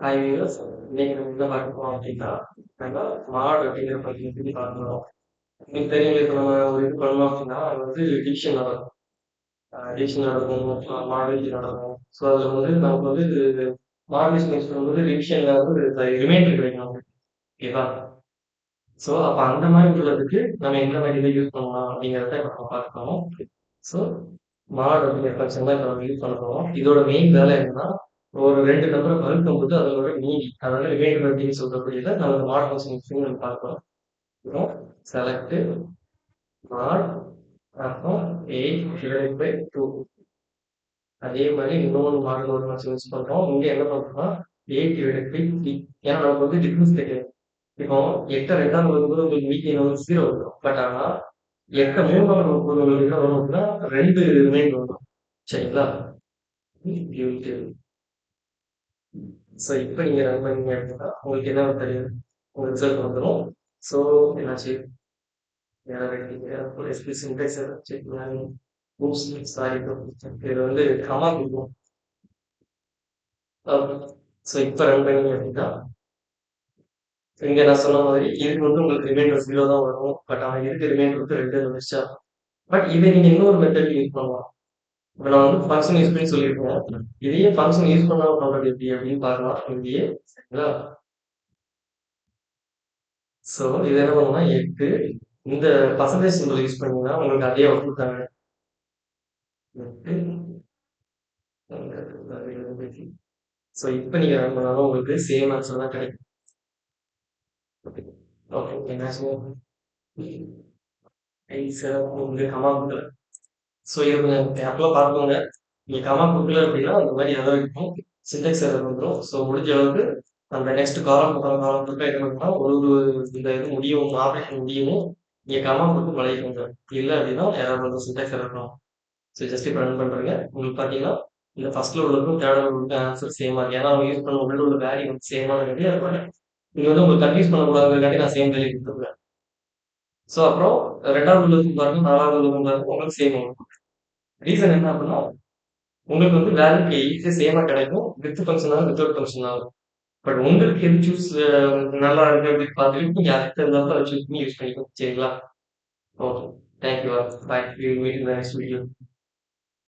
Hi viewers, இன்னைக்கு நம்ம என்ன பார்க்க போறோம் அப்படின்னா, நம்ம மாடு அப்படிங்கிற பத்தி பார்க்கணும். உங்களுக்கு தெரியும், இப்போ நம்ம ஒரு இது பண்ணோம் அப்படின்னா அது வந்து டிவிஷன் நடக்கும். டிவிஷன் நடக்கும், மாடுவேஜ் நடக்கும். ஸோ அதில் வந்து நமக்கு வந்து மாடுவேஜ் மிக்ஸ் பண்ணும்போது டிவிஷனில் வந்து ரிமைண்டர் கிடைக்கும் நமக்கு. ஓகேவா? ஸோ அப்போ அந்த மாதிரி உள்ளதுக்கு நம்ம எந்த மாதிரி இதை யூஸ் பண்ணலாம் அப்படிங்கிறத இப்ப நம்ம பார்க்கணும். ஸோ மாடு அப்படிங்கிற ஃபங்க்ஷன் தான் இப்போ நம்ம யூஸ் பண்ண போகிறோம். இதோட மெயின் வேலை என்னன்னா, ஒரு 2 நம்பரை வகுக்கும்போது அதோட மீதி, அதாவது ரிமைண்டர் அப்படின்னு சொல்லக்கூடியதை நம்ம இந்த மாட் ஃபங்க்ஷன் யூஸ் பண்ணி நம்ம பார்க்கிறோம். அப்புறம் செலக்ட் மாட், அப்புறம் 8/2. அதே மாதிரி இன்னொரு மாடல் ஒரு ஃபங்க்ஷன் யூஸ் பண்றோம். இங்க என்ன பண்றோம்னா 8/3. ஏன்னா நமக்கு வந்து டிஃபரன்ஸ் தெரியாது. இப்போ 8 2ஆல் வரும்போது உங்களுக்கு மீதி என்ன வரும்? 0 வரும். பட் ஆனா 8 3ஆல் வரும்போது உங்களுக்கு என்ன வரும் அப்படின்னா 2 ரிமைண்டர் வரும். சரிங்களா? ஸோ இப்போ நீங்க ரன் பண்ணீங்க அப்படின்னா உங்களுக்கு என்ன தெரியும்? உங்க ரிசல்ட் வந்துடும். ஸோ என்னாச்சு? எஸ்பி சின்டெக்ஸ் செக் பண்ணி சாரி, இது வந்து கமா கொடுக்கும். ஸோ இப்போ ரன் பண்ணீங்க அப்படின்னா இங்க நான் சொன்ன மாதிரி இதுக்கு வந்து உங்களுக்கு ரிமைண்டர் 0 தான் வரும். பட் ஆனா இதுக்கு ரிமைண்டர் வந்து 2 வந்துருச்சா? பட் இதை நீங்க இன்னொரு மெத்தட் யூஸ் பண்ணலாம். இப்ப நான் வந்து ஃபங்க்ஷன் யூஸ் பண்ணி சொல்லியிருக்கேன். இதையே ஃபங்க்ஷன் யூஸ் பண்ணாம பண்றது எப்படி அப்படின்னு பார்க்கலாம் இங்கேயே. சரிங்களா? ஸோ இது என்ன பண்ணணும்னா 8 இந்த பர்சன்டேஜ் சிம்பிள் யூஸ் பண்ணீங்கன்னா உங்களுக்கு அதே அவுட்புட் தாங்க. 8 ஸோ இப்போ நீங்க ரன் பண்ணாலும் உங்களுக்கு சேம் ஆன்சர் தான் கிடைக்கும். ஓகே, என்ன உங்களுக்கு கமா கொடுக்கல. ஸோ இது கொஞ்சம் கேர்ஃபுல்லாக பார்த்துக்கோங்க. நீங்க கமா கொடுக்கல அப்படின்னா அந்த மாதிரி எதாவது இருக்கும், சின்டெக்ஸ் எரர் வந்துடும். ஸோ முடிஞ்ச அளவுக்கு அந்த நெக்ஸ்ட் காலம் காலத்துக்கு என்ன பண்ணா ஒரு இந்த இது முடியும், ஆப்ரேஷன் முடியும், நீங்க கமா கொடுத்து பழகிக்கோங்க. இல்லை அப்படின்னா எரர் வந்து சின்டெக்ஸ் எரர் வரும். ஸோ ஜஸ்ட் இப்போ ரன் பண்றீங்க. உங்களுக்கு பார்த்தீங்கன்னா இந்த ஃபர்ஸ்ட்ல உள்ளதுக்கும் தேர்ட்ல உள்ளதுக்கும் ஆன்சர் சேமா இருக்கு. ஏன்னா அவங்க யூஸ் பண்ண உள்ள உள்ள வேல்யூ வந்து சேமா இருக்கு. நீங்க வந்து உங்களுக்கு கன்ஃபியூஸ் பண்ணக்கூடாதுங்கிறதுக்காண்டி நான் சேம் வேல்யூ கொடுத்துருக்கேன். ஸோ அப்புறம் 2வது உள்ளதுக்கும் பாருங்க, 4வது உள்ளதுக்கும் பாருங்க, உங்களுக்கு சேம் வரும். ரீசன் என்ன அப்படின்னா உங்களுக்கு வந்து வேல்யூ ஈஸியா சேமா கிடைக்கும். வித் ஃபங்க்ஷனாலும் வித்தவுட் ஃபங்க்ஷனாலும். பட் உங்களுக்கு எது சூஸ் நல்லா இருக்கு அப்படின்னு பார்த்துட்டு நீங்க அதுக்கு தகுந்த மாதிரி அதை சூஸ் பண்ணி யூஸ் பண்ணிக்கணும். சரிங்களா? Okay, thank you. Bye. We will meet in the next video.